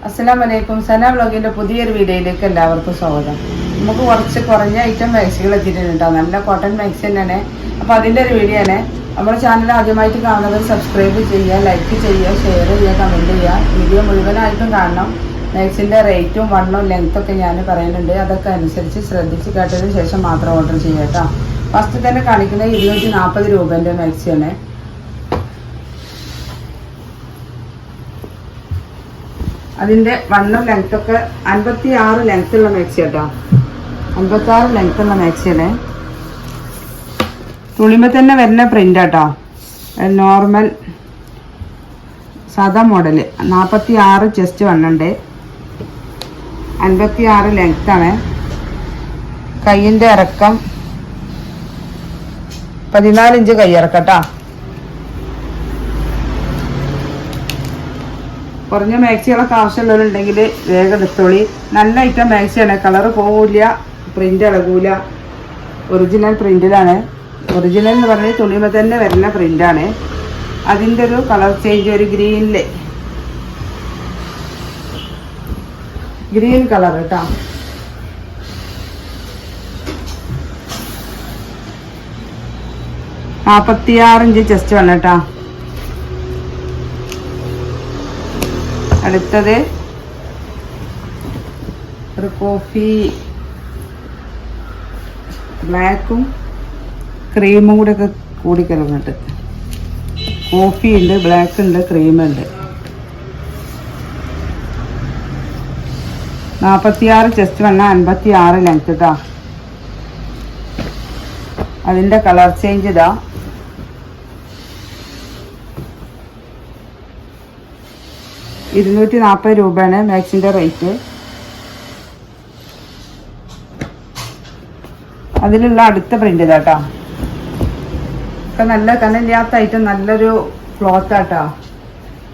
അസ്സലാമു അലൈക്കും. സന വ്ളോഗിൻ്റെ പുതിയൊരു വീഡിയോയിലേക്ക് എല്ലാവർക്കും സ്വാഗതം. നമുക്ക് കുറച്ച് കുറഞ്ഞ ഐറ്റം മാക്സികൾ എത്തിയിട്ടുണ്ട്. നല്ല കോട്ടൺ മാക്സി തന്നെയാണ്. അപ്പോൾ അതിൻ്റെ ഒരു വീഡിയോ ആണ്. നമ്മുടെ ചാനൽ ആദ്യമായിട്ട് കാണുന്നവർ സബ്സ്ക്രൈബ് ചെയ്യുക, ലൈക്ക് ചെയ്യുക, ഷെയർ ചെയ്യുക, കമൻറ്റ് ചെയ്യുക. വീഡിയോ മുഴുവനായിട്ടും കാണണം. മാക്സിൻ്റെ റേറ്റും വണ്ണവും ലെങ്ത്തൊക്കെ ഞാൻ പറയുന്നുണ്ട്. അതൊക്കെ അനുസരിച്ച് ശ്രദ്ധിച്ച് കേട്ടതിന് ശേഷം മാത്രം ഓർഡർ ചെയ്യുക കേട്ടോ. ഫസ്റ്റ് തന്നെ കാണിക്കുന്നത് 240 രൂപേൻ്റെ മാക്സിയാണ്. അതിൻ്റെ വണ്ണം ലെങ്ത്തൊക്കെ 56 ലെങ്ത്തുള്ള മാക്സി കേട്ടോ. 56 ലെങ്ത്തുള്ള മാക്സിയാണ്. തുണിമ തന്നെ വരുന്ന പ്രിൻ്റ് കേട്ടോ. നോർമൽ സാധാ മോഡല്. 46 ചെസ്റ്റ് വണ്ണുണ്ട്. 56 ലെങ്ത്താണ്. കയ്യിൻ്റെ ഇറക്കം 14 ഇഞ്ച് കയ്യിറക്കം കേട്ടോ. കുറഞ്ഞ മാക്സികളൊക്കെ ആവശ്യമുള്ളവരുണ്ടെങ്കിൽ വേഗം എടുത്തോളി. നല്ല ഐറ്റം മാക്സിയാണ്. കളറ് പോവില്ല, പ്രിൻ്റ് ഇളകൂല. ഒറിജിനൽ പ്രിൻ്റിലാണ്. ഒറിജിനൽ എന്ന് പറഞ്ഞാൽ തുണിമ തന്നെ വരുന്ന പ്രിൻ്റാണ്. അതിൻ്റെ ഒരു കളർ ചേഞ്ച്, ഒരു ഗ്രീൻ കളർ കേട്ടോ. നാൽപ്പത്തിയാറ് ഇഞ്ച് ചെസ്റ്റ് വേണം കേട്ടോ. അടുത്തത് ഒരു കോഫി ബ്ലാക്കും ക്രീമും കൂടെ ഒക്കെ കൂടിക്കലർന്നിട്ട്. കോഫി ഉണ്ട്, ബ്ലാക്ക് ഉണ്ട്, ക്രീമുണ്ട്. 46 ചെസ്റ്റ് വണ്ണ, 56 ലെങ്ത് ഇതാ. അതിൻ്റെ കളർ ചേഞ്ച് ഇതാ. രൂപയാണ് മാക്സിൻ്റെ റേറ്റ്. അതിലുള്ള അടുത്ത പ്രിൻ്റ് ഇതാട്ടോ. ഒക്കെ നല്ല കനലില്ലാത്ത ഐറ്റം, നല്ലൊരു ക്ലോത്ത് ആട്ടോ.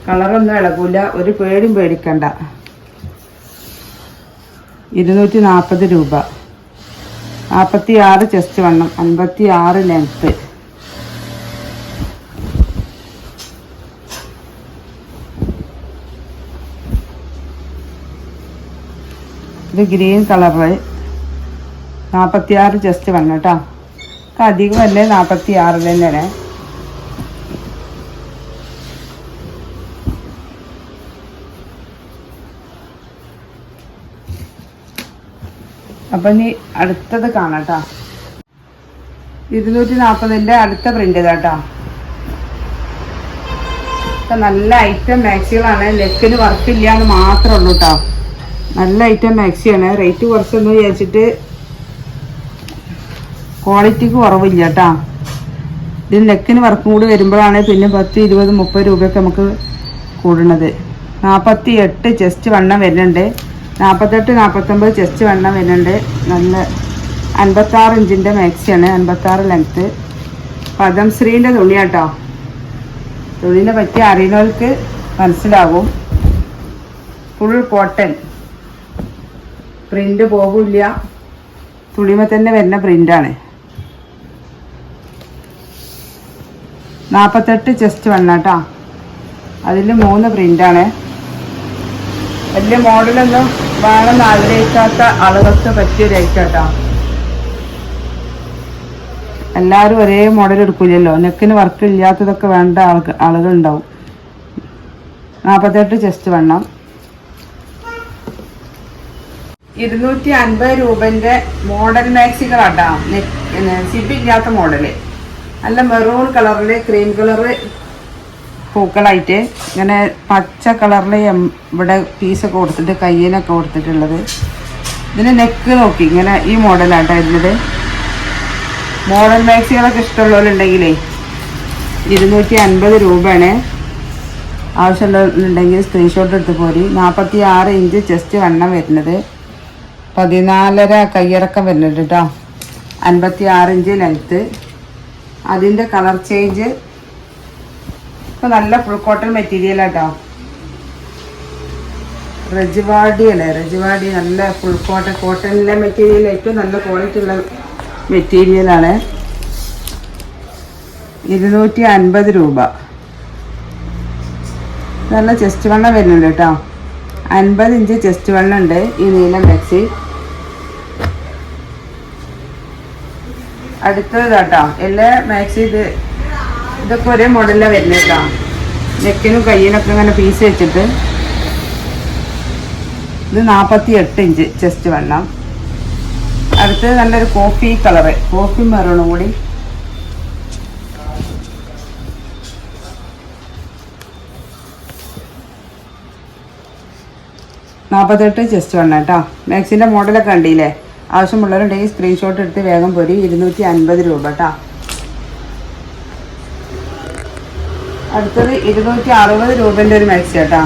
കളറൊന്നും ഇളകൂല, ഒരു പേടിയും പേടിക്കണ്ട. 240 രൂപ. 46 ചെസ്റ്റ് വണ്ണം, 56 ലെങ്ത്ത്. ഇത് ഗ്രീൻ കളറ്. 46 ചെസ്റ്റ് വണ്ണം കേട്ടോ. അധികം അല്ലേ, 46 തന്നെയാണ്. അപ്പം ഇനി അടുത്തത് കാണാം കേട്ടോ. 240ൻ്റെ അടുത്ത പ്രിൻ്റ് ഇതാട്ടോ. ഇപ്പം നല്ല ഐറ്റം മാക്സികളാണ്. നെക്കിന് വർക്കില്ല എന്ന് മാത്രമേ ഉള്ളൂ കേട്ടോ. നല്ല ഐറ്റം മാക്സിയാണ്. റേറ്റ് കുറച്ചൊന്നും വിചാരിച്ചിട്ട് ക്വാളിറ്റിക്ക് കുറവില്ല കേട്ടോ. ഇതിന് നെക്കിന് വർക്കും കൂടി വരുമ്പോഴാണ് പിന്നെ 10, 20, 30 രൂപയൊക്കെ നമുക്ക് കൂടുന്നത്. 48 ചെസ്റ്റ് വണ്ണം വരുന്നുണ്ട്. 48, 49 ചെസ്റ്റ് വണ്ണം വരുന്നുണ്ട്. നല്ല 56 ഇഞ്ചിൻ്റെ മാക്സിയാണ്. 56 ലെങ്ത്ത്. പദംശ്രീൻ്റെ തുണിയാട്ടോ. തുണിനെ പറ്റി അറിയുന്നവർക്ക് മനസ്സിലാവും. Full cotton. പ്രിൻ്റ് പോകില്ല, തുണിമ തന്നെ വരുന്ന പ്രിൻ്റാണ്. 48 ചെസ്റ്റ് വണ്ണ കേട്ടോ. അതിൽ 3 പ്രിൻ്റാണ്. വലിയ മോഡലൊന്നും വേണമെന്ന് ആഗ്രഹിക്കാത്ത ആളുകൾക്ക് പറ്റിയൊരു ഐറ്റം കേട്ടോ. എല്ലാവരും ഒരേ മോഡൽ എടുക്കില്ലല്ലോ. നെക്കിന് വർക്ക് ഇല്ലാത്തതൊക്കെ വേണ്ട ആളുകളുണ്ടാവും. 48 ചെസ്റ്റ് വണ്ണം. 250 രൂപൻ്റെ മോഡൽ മാക്സികളാട്ടോ. സിബില്ലാത്ത മോഡല്. നല്ല മെറൂൺ കളറിൽ ക്രീം കളറ് പൂക്കളായിട്ട് ഇങ്ങനെ പച്ച കളറിൽ ഇവിടെ പീസൊക്കെ കൊടുത്തിട്ട് കയ്യിനൊക്കെ കൊടുത്തിട്ടുള്ളത്. ഇതിന് നെക്ക് നോക്കി ഇങ്ങനെ ഈ മോഡലാട്ടോ വരുന്നത്. മോഡൽ മാക്സികളൊക്കെ ഇഷ്ടമുള്ളവരുണ്ടെങ്കിലേ 250 രൂപയാണ്. ആവശ്യമുള്ളവരുണ്ടെങ്കിൽ സ്ക്രീൻഷോട്ട് എടുത്ത് പോരി. 46 ഇഞ്ച് ചെസ്റ്റ് വണ്ണം വരുന്നത്. 14.5 കയ്യിറക്കം വരുന്നുണ്ട് കേട്ടോ. 56 ഇഞ്ച് ലെങ്ത്ത്. അതിൻ്റെ കളർ ചേഞ്ച് ഇപ്പോൾ നല്ല ഫുൾ കോട്ടൺ മെറ്റീരിയലാട്ടോ. റജ്വാടി അല്ലേ, റജ്വാടി നല്ല ഫുൾ കോട്ടണിലെ മെറ്റീരിയൽ. ഏറ്റവും നല്ല ക്വാളിറ്റി ഉള്ള മെറ്റീരിയലാണ്. 250 രൂപ. നല്ല ചെസ്റ്റ് വണ്ണം വരുന്നുണ്ട് കേട്ടോ. 50 ഇഞ്ച് ചെസ്റ്റ് വണ്ണം ഉണ്ട് ഈ നീല മാക്സി. അടുത്തത് കേട്ടോ എല്ലാ മാക്സി ഇതൊക്കെ ഒരേ മോഡലിലാണ് വരുന്നത് കേട്ടോ. നെക്കിനും കയ്യിനൊക്കെ ഇങ്ങനെ പീസ് വെച്ചിട്ട് ഇത് 48 ഇഞ്ച് ചെസ്റ്റ് വണ്ണം. അടുത്തത് നല്ലൊരു കോഫി കളറ്, കോഫി മെറൂണും കൂടി. നാൽപ്പത്തെട്ട് ചെസ്റ്റ് വണ്ണം കേട്ടോ. മാക്സിൻ്റെ മോഡലൊക്കെ കണ്ടില്ലേ? ആവശ്യമുള്ളവരുണ്ടെങ്കിൽ സ്ക്രീൻഷോട്ട് എടുത്ത് വേഗം പോരി. 250 രൂപ കേട്ടോ. അടുത്തത് 260 രൂപേൻ്റെ ഒരു മാക്സി കേട്ടോ.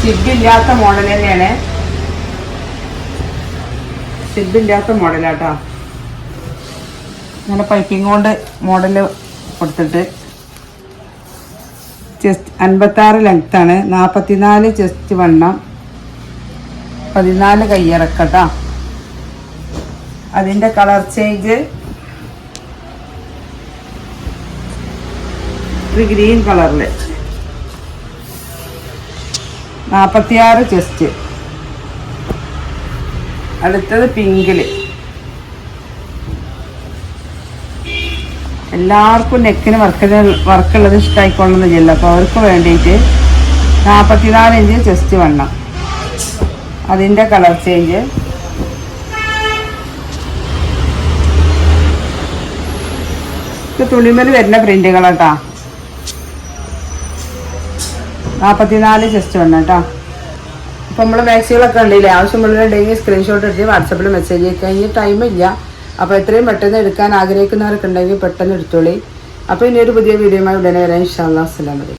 സിബില്ലാത്ത മോഡൽ തന്നെയാണ്, സിബില്ലാത്ത മോഡലാട്ടോ. അങ്ങനെ പൈപ്പിംഗ് കൊണ്ട് മോഡൽ കൊടുത്തിട്ട് ചെസ്റ്റ് 56 ലെങ്ത്താണ്, 44 ചെസ്റ്റ് വണ്ണം, 14 കയ്യിറക്കട്ടോ. അതിൻ്റെ കളർ ചേഞ്ച് ഒരു ഗ്രീൻ കളറിൽ, 46 ചെസ്റ്റ്. അടുത്തത് പിങ്കിൽ. എല്ലാവർക്കും നെക്കിന് വർക്കുള്ളത് ഇഷ്ടമായിക്കൊള്ളുന്നില്ല, അപ്പോൾ അവർക്ക് വേണ്ടിയിട്ട് 44 ഇഞ്ച് ചെസ്റ്റ് വണ്ണം, അതിൻ്റെ കളർ ചേഞ്ച്. ഇത് തുണിമേൽ വരുന്ന പ്രിന്റുകളാട്ടോ. 44 ചെസ്റ്റ് വണ്ണം കേട്ടോ. അപ്പോൾ നമ്മൾ മാക്സികളൊക്കെ ഉണ്ടല്ലേ, ആവശ്യമുള്ളവരുണ്ടെങ്കിൽ സ്ക്രീൻഷോട്ട് എടുത്ത് വാട്സപ്പിൽ മെസ്സേജ് അയക്കുക. ഇനി ടൈമില്ല, അപ്പോൾ എത്രയും പെട്ടെന്ന് എടുക്കാൻ ആഗ്രഹിക്കുന്നവരൊക്കെ ഉണ്ടെങ്കിൽ പെട്ടെന്ന് എടുത്തോളി. അപ്പോൾ ഇനി ഒരു പുതിയ വീഡിയോയുമായി ഉടനെ വരാം. ഇൻഷാ അല്ലാഹ്. അസ്സലാമു അലൈക്കും.